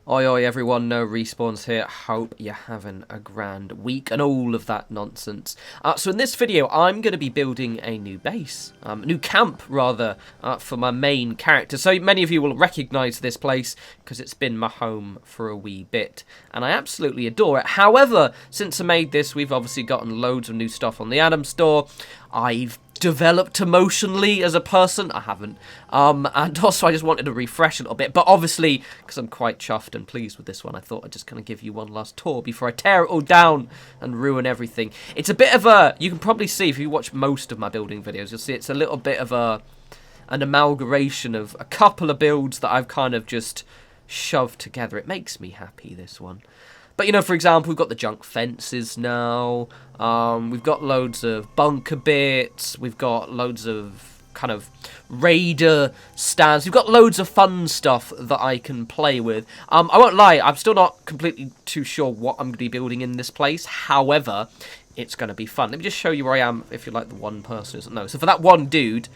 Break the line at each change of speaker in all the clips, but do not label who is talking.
Oi oi everyone, no respawns here. Hope you're having a grand week and all of that nonsense. So in this video I'm going to be building a new base, a new camp rather, for my main character. So many of you will recognise this place because it's been my home for a wee bit and I absolutely adore it. However, since I made this we've obviously gotten loads of new stuff on the Adam store. I've developed emotionally as a person. I haven't. And also I just wanted to refresh a little bit. But obviously, because I'm quite chuffed and pleased with this one, I thought I'd just kind of give you one last tour before I tear it all down and ruin everything. It's a bit of a... You can probably see, if you watch most of my building videos, you'll see it's a little bit of an amalgamation of a couple of builds that I've kind of just shoved together. It makes me happy, this one. But, you know, for example, we've got the junk fences now. We've got loads of bunker bits. We've got loads of kind of raider stands. We've got loads of fun stuff that I can play with. I won't lie, I'm still not completely too sure what I'm going to be building in this place. However, it's going to be fun. Let me just show you where I am, if you're like the one person who doesn't know. So for that one dude,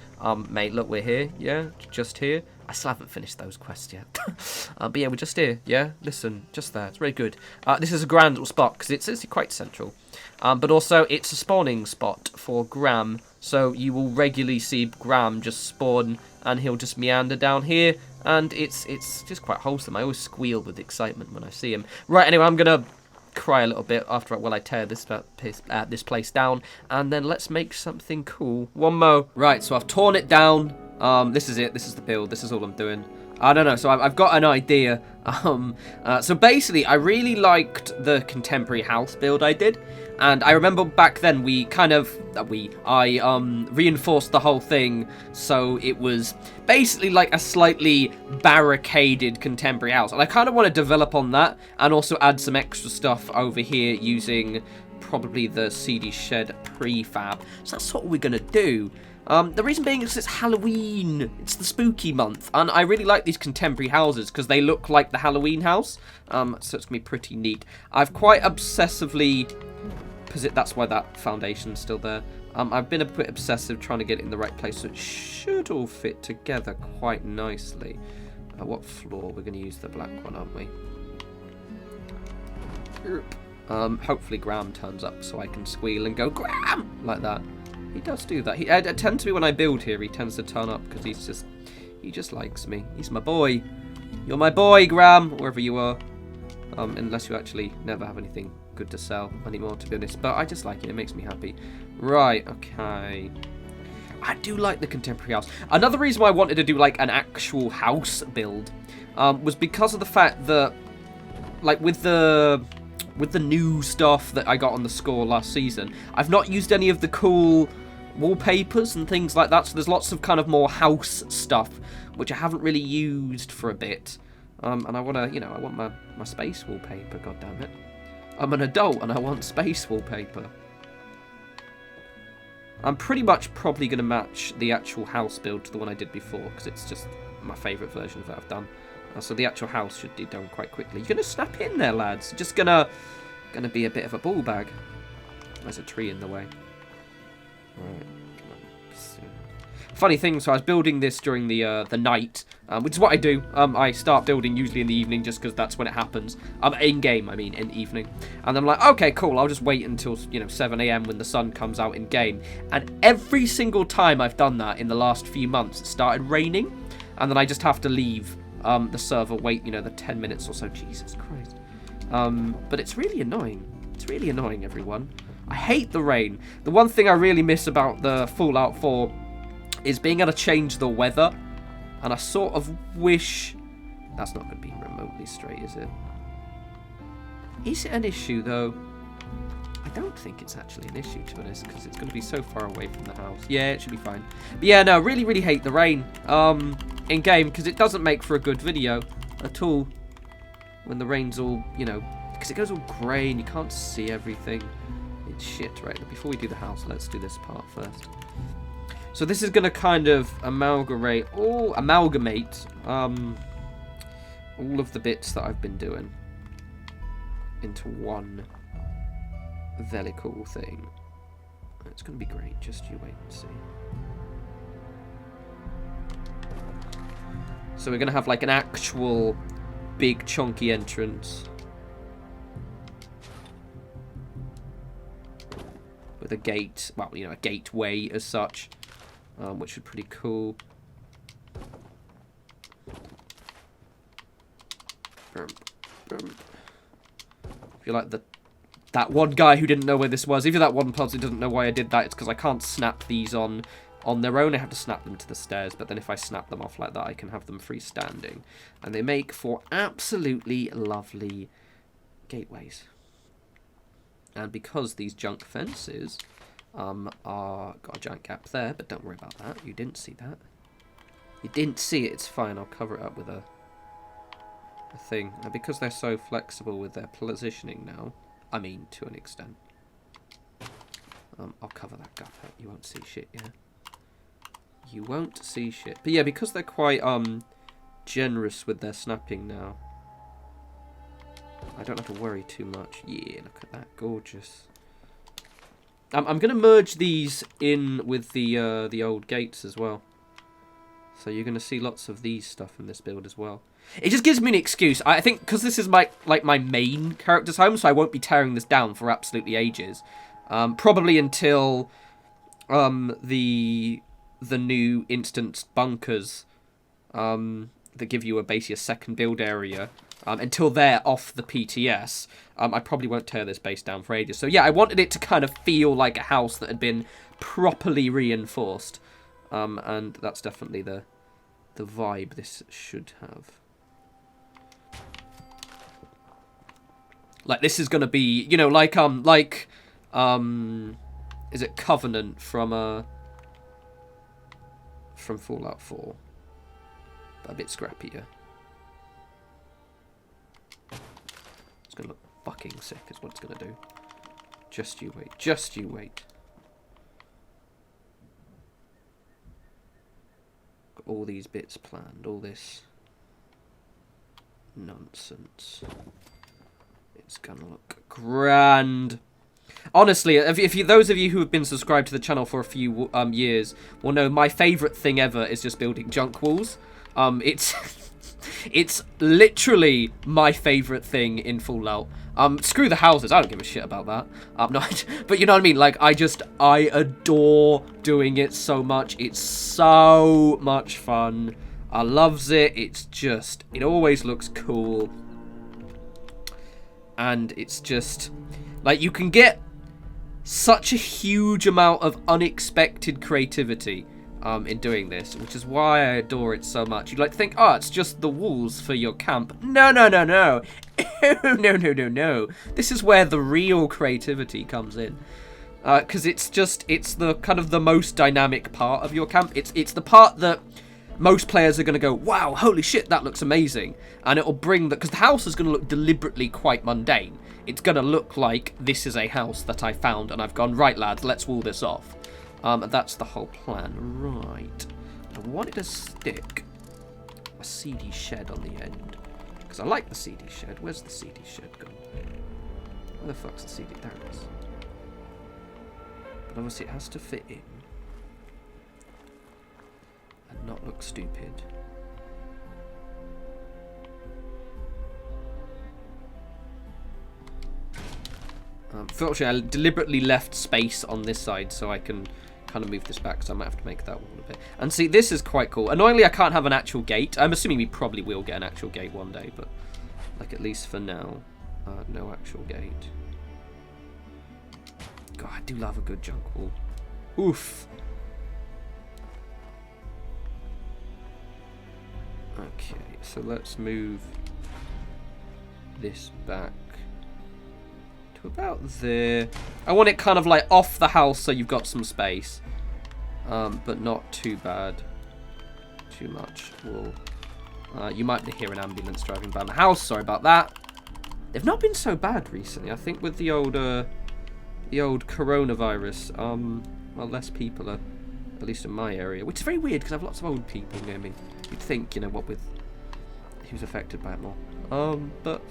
mate, look, we're here, yeah, just here. I still haven't finished those quests yet. But yeah, we're just here, yeah? Listen, just there. It's very good. This is a grand little spot, because it's quite central. But also, it's a spawning spot for Graham. So you will regularly see Graham just spawn, and he'll just meander down here. And it's just quite wholesome. I always squeal with excitement when I see him. Right, anyway, I'm going to cry a little bit after I tear this place down. And then let's make something cool. One more. Right, so I've torn it down. This is it. This is the build. This is all I'm doing. I don't know. So I've got an idea. So basically, I really liked the contemporary house build I did, and I remember back then I reinforced the whole thing so it was basically like a slightly barricaded contemporary house, and I kind of want to develop on that and also add some extra stuff over here using probably the CD shed prefab. So that's what we're gonna do. The reason being is it's Halloween. It's the spooky month. And I really like these contemporary houses because they look like the Halloween house. So it's going to be pretty neat. I've quite obsessively... That's why that foundation's still there. I've been a bit obsessive trying to get it in the right place. So it should all fit together quite nicely. What floor? We're going to use the black one, aren't we? Hopefully Graham turns up so I can squeal and go, Graham! Like that. He does do that. It tends to be when I build here, he tends to turn up because he just likes me. He's my boy. You're my boy, Graham, wherever you are. Unless you actually never have anything good to sell anymore, to be honest. But I just like it. It makes me happy. Right, okay. I do like the contemporary house. Another reason why I wanted to do like an actual house build was because of the fact that, like, with the new stuff that I got on the score last season, I've not used any of the cool wallpapers and things like that, so there's lots of kind of more house stuff which I haven't really used for a bit. And I want to, I want my space wallpaper, goddammit. I'm an adult and I want space wallpaper. I'm pretty much probably going to match the actual house build to the one I did before, because it's just my favourite version of that I've done. So the actual house should be done quite quickly. You're going to snap in there, lads. Just gonna be a bit of a ball bag. There's a tree in the way. Right. Funny thing, so I was building this during the night, which is what I do. I start building usually in the evening just because that's when it happens. In-game, I mean, in evening. And I'm like, okay, cool, I'll just wait until, 7 AM when the sun comes out in-game. And every single time I've done that in the last few months, it started raining. And then I just have to leave the server, wait, the 10 minutes or so. Jesus Christ. But it's really annoying. It's really annoying, everyone. I hate the rain. The one thing I really miss about the Fallout 4 is being able to change the weather. And I sort of wish... That's not going to be remotely straight, is it? Is it an issue, though? I don't think it's actually an issue, to be honest, because it's going to be so far away from the house. Yeah, it should be fine. But yeah, no, really, really hate the rain in-game, because it doesn't make for a good video at all when the rain's all, because it goes all grey and you can't see everything. It's shit, right? But before we do the house, let's do this part first. So this is going to kind of amalgamate all of the bits that I've been doing into one very cool thing. It's going to be great. Just you wait and see. So we're going to have like an actual big chunky entrance with a gate, well, you know, a gateway as such, which would be pretty cool. If you're like that one guy who didn't know where this was, if you're that one person who doesn't know why I did that, it's because I can't snap these on their own. I have to snap them to the stairs, but then if I snap them off like that, I can have them freestanding. And they make for absolutely lovely gateways. And because these junk fences are... got a giant gap there, but don't worry about that. You didn't see that. You didn't see it, it's fine. I'll cover it up with a thing. And because they're so flexible with their positioning now, I mean, to an extent, I'll cover that gap up. You won't see shit, yeah? You won't see shit. But yeah, because they're quite generous with their snapping now, I don't have to worry too much. Yeah, look at that. Gorgeous. I'm going to merge these in with the old gates as well. So you're going to see lots of these stuff in this build as well. It just gives me an excuse. I think because this is my main character's home, so I won't be tearing this down for absolutely ages. Probably until the new instance bunkers that give you basically a second build area. Until they're off the PTS, I probably won't tear this base down for ages. So yeah, I wanted it to kind of feel like a house that had been properly reinforced. And that's definitely the vibe this should have. Like, this is going to be, you know, is it Covenant from Fallout 4? But a bit scrappier. It's going to look fucking sick is what it's going to do. Just you wait. Just you wait. Got all these bits planned. All this nonsense. It's going to look grand. Honestly, if you, those of you who have been subscribed to the channel for a few years will know my favourite thing ever is just building junk walls. It's literally my favourite thing in Fallout. Screw the houses, I don't give a shit about that. But you know what I mean? Like, I adore doing it so much. It's so much fun. I loves it. It's just, it always looks cool. And it's just, like, you can get such a huge amount of unexpected creativity in doing this, which is why I adore it so much. You'd like to think, oh, it's just the walls for your camp. No, no, no, no. No. This is where the real creativity comes in. Because it's the kind of the most dynamic part of your camp. It's the part that most players are going to go, wow, holy shit, that looks amazing. And it'll bring that, because the house is going to look deliberately quite mundane. It's going to look like this is a house that I found and I've gone, right, lads, let's wall this off. That's the whole plan. Right. I wanted to stick a CD shed on the end. Because I like the CD shed. Where's the CD shed gone? Where the fuck's the CD? There it is. But obviously it has to fit in. And not look stupid. Fortunately, I deliberately left space on this side so I can kind of move this back, so I might have to make that wall a bit. And see, this is quite cool. Annoyingly, I can't have an actual gate. I'm assuming we probably will get an actual gate one day, but like at least for now, no actual gate. God, I do love a good junk wall. Oof. Okay, so let's move this back to about there. I want it kind of like off the house so you've got some space, but not too bad. Too much wool. You might hear an ambulance driving by the house. Sorry about that. They've not been so bad recently. I think with the old coronavirus, well, less people are, at least in my area, which is very weird because I have lots of old people near me. You'd think, you know, what with who's affected by it more. But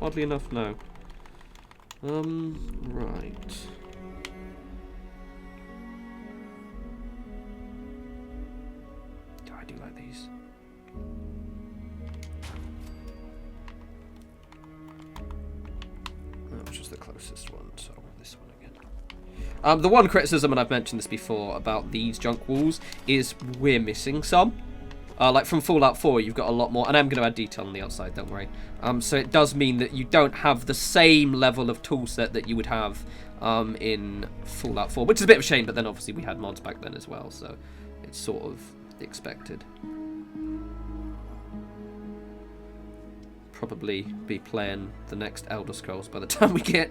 oddly enough, no. Right. Oh, I do like these. was the closest one? So this one again. The one criticism, and I've mentioned this before, about these junk walls is we're missing some. Like from Fallout 4, you've got a lot more, and I'm going to add detail on the outside, don't worry. So it does mean that you don't have the same level of toolset that you would have in Fallout 4, which is a bit of a shame, but then obviously we had mods back then as well, so it's sort of expected. Probably be playing the next Elder Scrolls by the time we get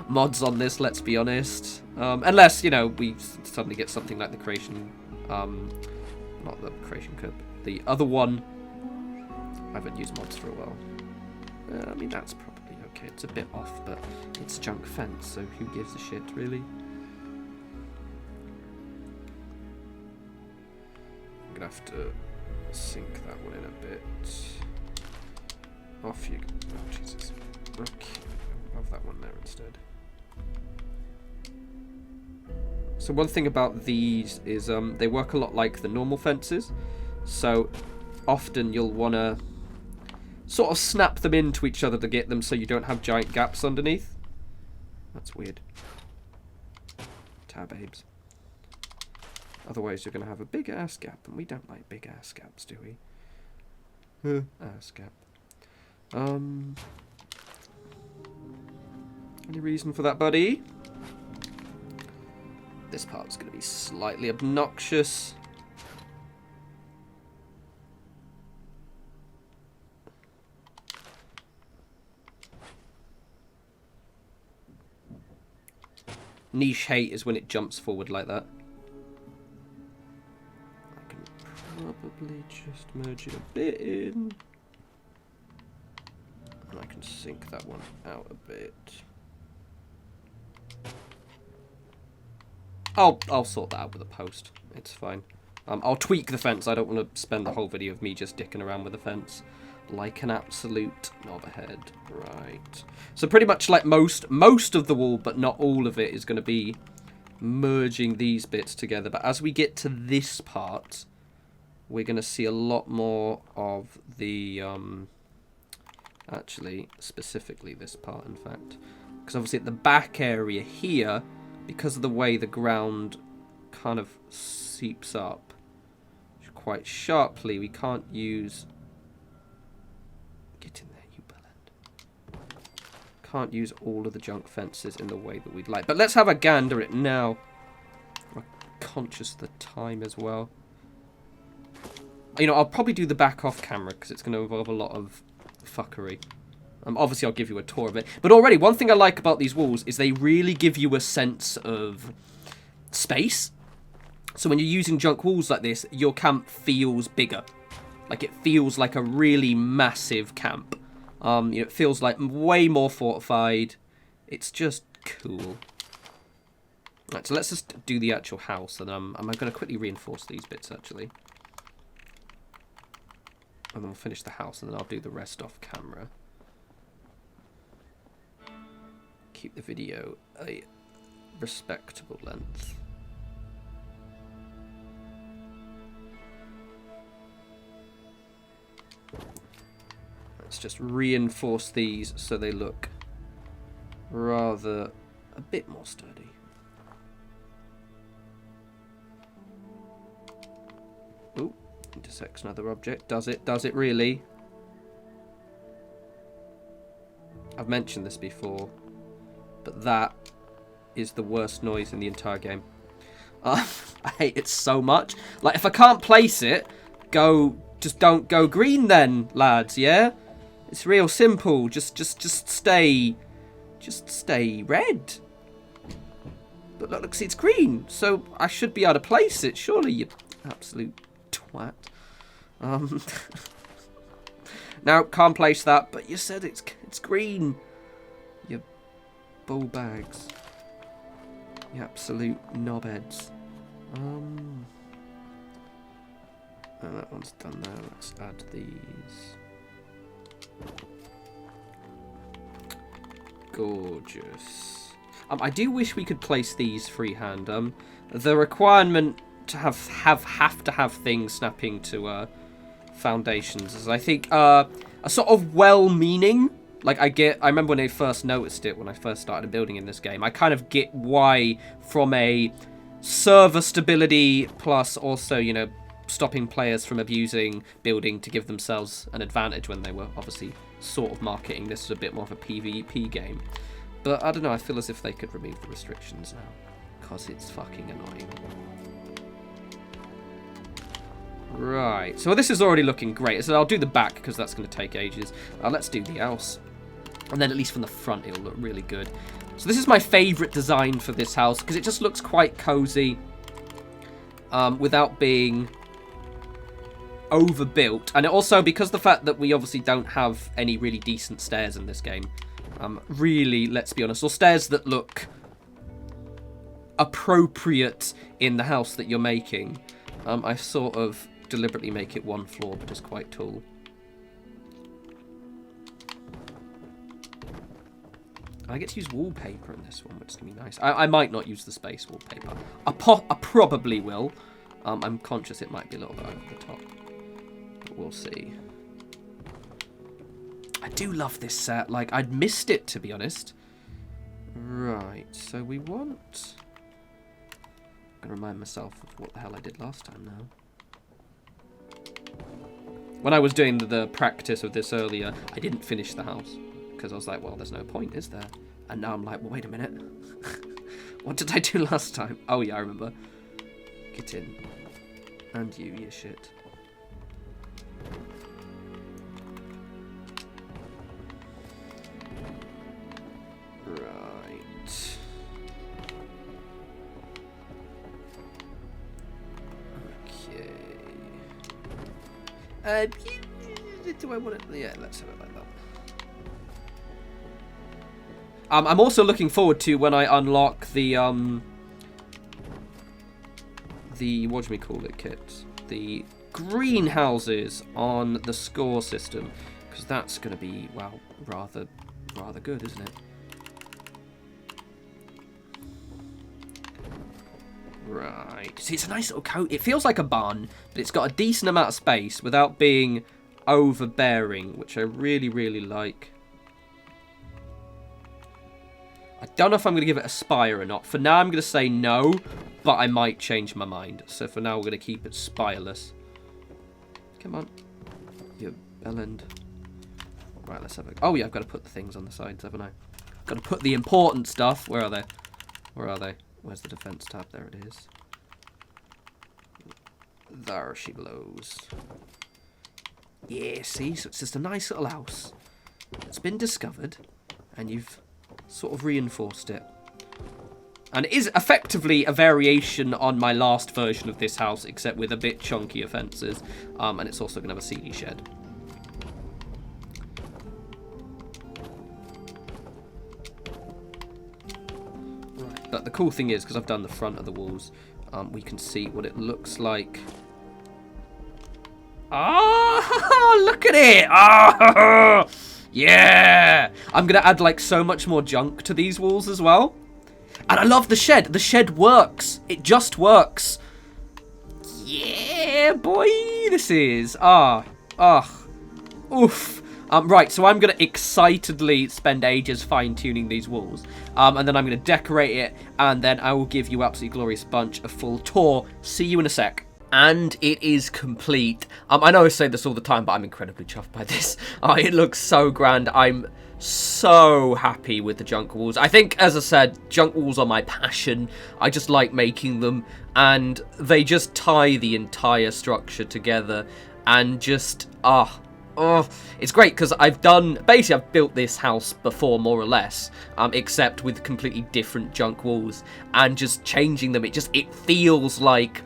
mods on this, let's be honest. Unless, you know, we suddenly get something like the creation... not the creation code, but the other one. I haven't used mods for a while. I mean, that's probably okay. It's a bit off, but it's junk fence, so who gives a shit, really? I'm gonna have to sink that one in a bit. Off you go. Oh, Jesus. Okay, I'll have that one there instead. So one thing about these is they work a lot like the normal fences. So often you'll want to sort of snap them into each other to get them so you don't have giant gaps underneath. That's weird. Tab babes. Otherwise you're going to have a big ass gap, and we don't like big ass gaps, do we? Ass gap. Any reason for that, buddy? This part's going to be slightly obnoxious. Niche hate is when it jumps forward like that. I can probably just merge it a bit in. And I can sink that one out a bit. I'll sort that out with a post. It's fine. I'll tweak the fence. I don't want to spend the whole video of me just dicking around with the fence like an absolute knobhead. Right. So pretty much like most of the wall, but not all of it, is going to be merging these bits together. But as we get to this part, we're going to see a lot more of the actually specifically this part, in fact, because obviously at the back area here, because of the way the ground kind of seeps up quite sharply, we can't use... Get in there, you bellend. Can't use all of the junk fences in the way that we'd like. But let's have a gander at it now. I'm conscious of the time as well. You know, I'll probably do the back off camera because it's going to involve a lot of fuckery. Obviously, I'll give you a tour of it. But already, one thing I like about these walls is they really give you a sense of space. So when you're using junk walls like this, your camp feels bigger. Like, it feels like a really massive camp. You know, it feels like way more fortified. It's just cool. Right, so let's just do the actual house. And I'm going to quickly reinforce these bits, actually. And then we'll finish the house, and then I'll do the rest off camera. Keep the video a respectable length. Let's just reinforce these so they look rather a bit more sturdy. Ooh, intersects another object. Does it? Does it really? I've mentioned this before, but that is the worst noise in the entire game. I hate it so much. Like, if I can't place it, just don't go green then, lads, yeah? It's real simple. Just stay red. But look, see, it's green, so I should be able to place it, surely, you absolute twat. Now, can't place that, but you said it's green. You bull bags. You absolute knobheads. And that one's done now. Let's add these. Gorgeous. I do wish we could place these freehand. The requirement to have to have things snapping to foundations is, I think, a sort of well-meaning Like, I remember when I first noticed it, when I first started building in this game, I kind of get why, from a server stability plus also, you know, stopping players from abusing building to give themselves an advantage when they were obviously sort of marketing this as a bit more of a PvP game. But I don't know, I feel as if they could remove the restrictions now, because it's fucking annoying. Right, so this is already looking great. So I'll do the back because that's going to take ages. Let's do the house. And then at least from the front it'll look really good. So this is my favourite design for this house because it just looks quite cozy without being overbuilt. And it also, because the fact that we obviously don't have any really decent stairs in this game, really, let's be honest, or stairs that look appropriate in the house that you're making, I sort of deliberately make it one floor but it's quite tall. I get to use wallpaper in this one, which is going to be nice. I might not use the space wallpaper. I probably will. I'm conscious it might be a little bit over the top. But we'll see. I do love this set. Like, I'd missed it, to be honest. Right, so we want... I'm going to remind myself of what the hell I did last time now. When I was doing the practice of this earlier, I didn't finish the house. Because I was like, well, there's no point, is there? And now I'm like, well, wait a minute. What did I do last time? Oh, yeah, I remember. Get in. And you shit. Right. Okay. Do I want it? Yeah, let's have it like that. I'm also looking forward to when I unlock the whatchamacallit kit, the greenhouses on the score system, because that's going to be, well, rather good, isn't it? Right. See, it's a nice little coat. It feels like a barn, but it's got a decent amount of space without being overbearing, which I really, really like. I don't know if I'm going to give it a spire or not. For now, I'm going to say no, but I might change my mind. So for now, we're going to keep it spireless. Come on. You bellend. Right, let's have a... Oh, yeah, I've got to put the things on the sides, haven't I? Got to put the important stuff. Where are they? Where are they? Where's the defense tab? There it is. There she blows. Yeah, see? So it's just a nice little house. It's been discovered, and you've sort of reinforced it. And it is effectively a variation on my last version of this house, except with a bit chunkier fences. And it's also going to have a CD shed. Right. But the cool thing is, because I've done the front of the walls, we can see what it looks like. Oh, look at it! Oh, yeah! I'm going to add, like, so much more junk to these walls as well. And I love the shed. The shed works. It just works. Yeah, boy, this is. Oof. Right, so I'm going to excitedly spend ages fine-tuning these walls. And then I'm going to decorate it, and then I will give you Absolutely Glorious Bunch a full tour. See you in a sec. And it is complete. I know I say this all the time, but I'm incredibly chuffed by this. It looks so grand. I'm so happy with the junk walls. I think, as I said, junk walls are my passion. I just like making them, and they just tie the entire structure together, and just, it's great, because I've built this house before, more or less, except with completely different junk walls, and just changing them, it feels like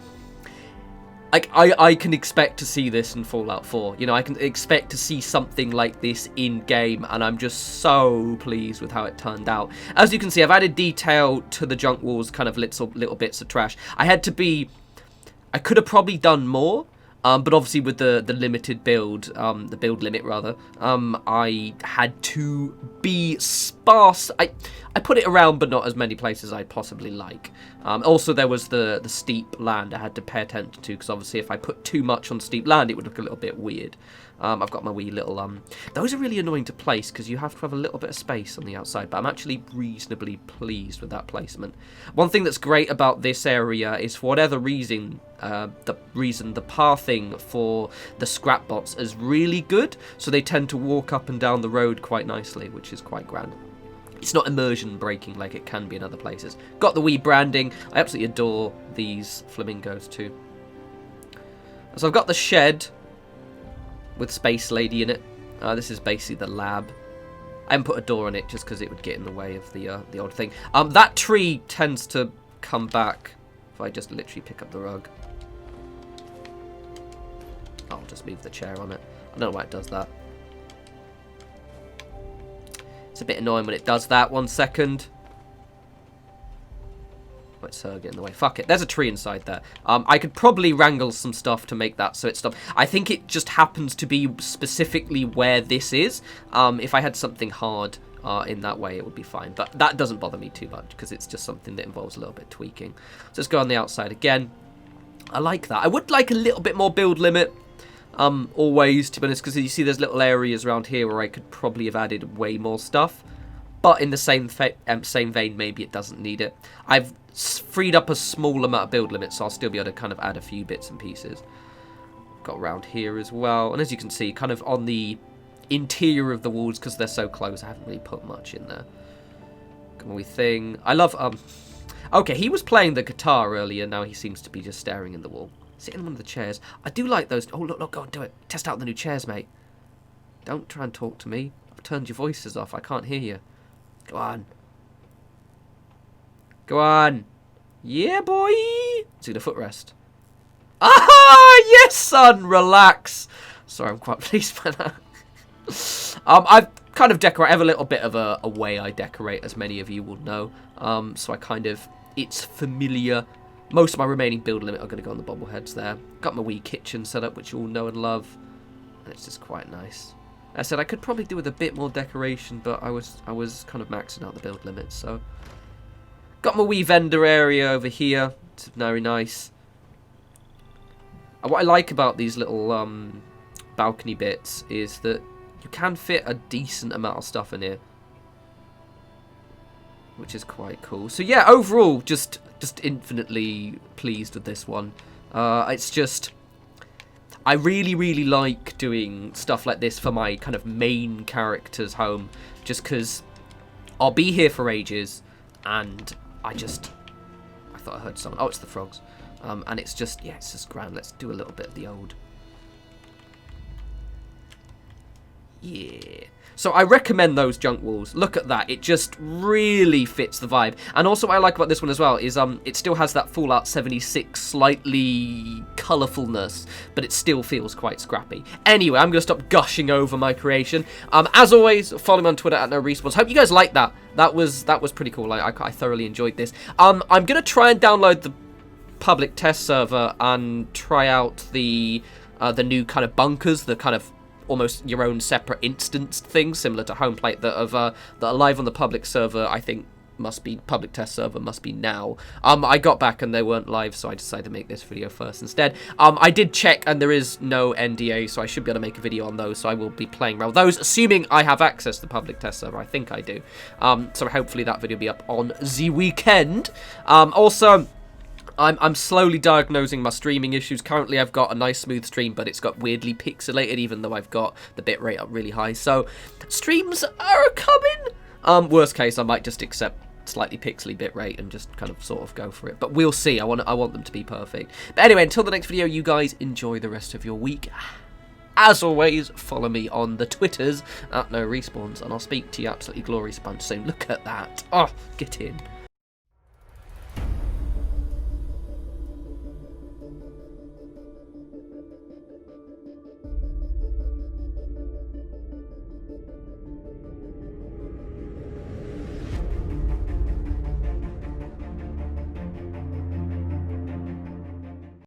I can expect to see this in Fallout 4. You know, I can expect to see something like this in-game, and I'm just so pleased with how it turned out. As you can see, I've added detail to the junk walls, kind of little bits of trash. I could have probably done more, but obviously with the limited build, the build limit rather, I had to be sparse. I put it around, but not as many places as I'd possibly like. Also, there was the steep land I had to pay attention to, because obviously if I put too much on steep land, it would look a little bit weird. I've got my wee little... Those are really annoying to place, because you have to have a little bit of space on the outside, but I'm actually reasonably pleased with that placement. One thing that's great about this area is, for whatever reason, the pathing for the scrap bots is really good, so they tend to walk up and down the road quite nicely, which is quite grand. It's not immersion breaking like it can be in other places. Got the wee branding. I absolutely adore these flamingos too. So I've got the shed with Space Lady in it. This is basically the lab. I haven't put a door on it just because it would get in the way of the odd thing. That tree tends to come back if I just literally pick up the rug. I'll just leave the chair on it. I don't know why it does that. It's a bit annoying when it does that. 1 second. Let's get in the way. Fuck it. There's a tree inside there. I could probably wrangle some stuff to make that so it stops. I think it just happens to be specifically where this is. If I had something hard in that way, it would be fine. But that doesn't bother me too much because it's just something that involves a little bit of tweaking. So let's go on the outside again. I like that. I would like a little bit more build limit. Always, to be honest, because you see there's little areas around here where I could probably have added way more stuff. But in the same vein, maybe it doesn't need it. I've freed up a small amount of build limit, so I'll still be able to kind of add a few bits and pieces. Got around here as well. And as you can see, kind of on the interior of the walls, because they're so close, I haven't really put much in there. Come on, we thing. I love... Okay, he was playing the guitar earlier. Now he seems to be just staring in the wall. Sitting in one of the chairs. I do like those... Oh, look, go on, do it. Test out the new chairs, mate. Don't try and talk to me. I've turned your voices off. I can't hear you. Go on. Go on. Yeah, boy. See the footrest. Ah, yes, son. Relax. Sorry, I'm quite pleased by that. I've kind of decorate. I have a little bit of a way I decorate, as many of you will know. So I kind of... It's familiar. Most of my remaining build limit are going to go on the bobbleheads there. Got my wee kitchen set up, which you all know and love. And it's just quite nice. I said I could probably do with a bit more decoration, but I was kind of maxing out the build limit, so... Got my wee vendor area over here. It's very nice. And what I like about these little balcony bits is that you can fit a decent amount of stuff in here, which is quite cool. So yeah, overall, just infinitely pleased with this one. It's just... I really, really like doing stuff like this for my kind of main character's home, just because I'll be here for ages, and I thought I heard someone. Oh, it's the frogs. And it's just, yeah, it's just grand. Let's do a little bit of the old... Yeah. So I recommend those junk walls. Look at that. It just really fits the vibe. And also what I like about this one as well is it still has that Fallout 76 slightly colourfulness, but it still feels quite scrappy. Anyway, I'm going to stop gushing over my creation. As always, follow me on Twitter at norespawns. Hope you guys liked that. That was pretty cool. I thoroughly enjoyed this. I'm going to try and download the public test server and try out the new kind of bunkers, the kind of almost your own separate instance thing, similar to Homeplate, that are live on the public server. I think public test server must be now. I got back and they weren't live, so I decided to make this video first instead. I did check and there is no NDA, so I should be able to make a video on those, so I will be playing around with those, assuming I have access to the public test server. I think I do. So hopefully that video will be up on the weekend. Also, I'm slowly diagnosing my streaming issues. Currently, I've got a nice smooth stream, but it's got weirdly pixelated, even though I've got the bitrate up really high. So, streams are coming. Worst case, I might just accept slightly pixely bitrate and just kind of sort of go for it. But we'll see. I want them to be perfect. But anyway, until the next video, you guys enjoy the rest of your week. As always, follow me on the Twitters at norespawns, and I'll speak to you absolutely glorious bunch soon. Look at that. Oh, get in.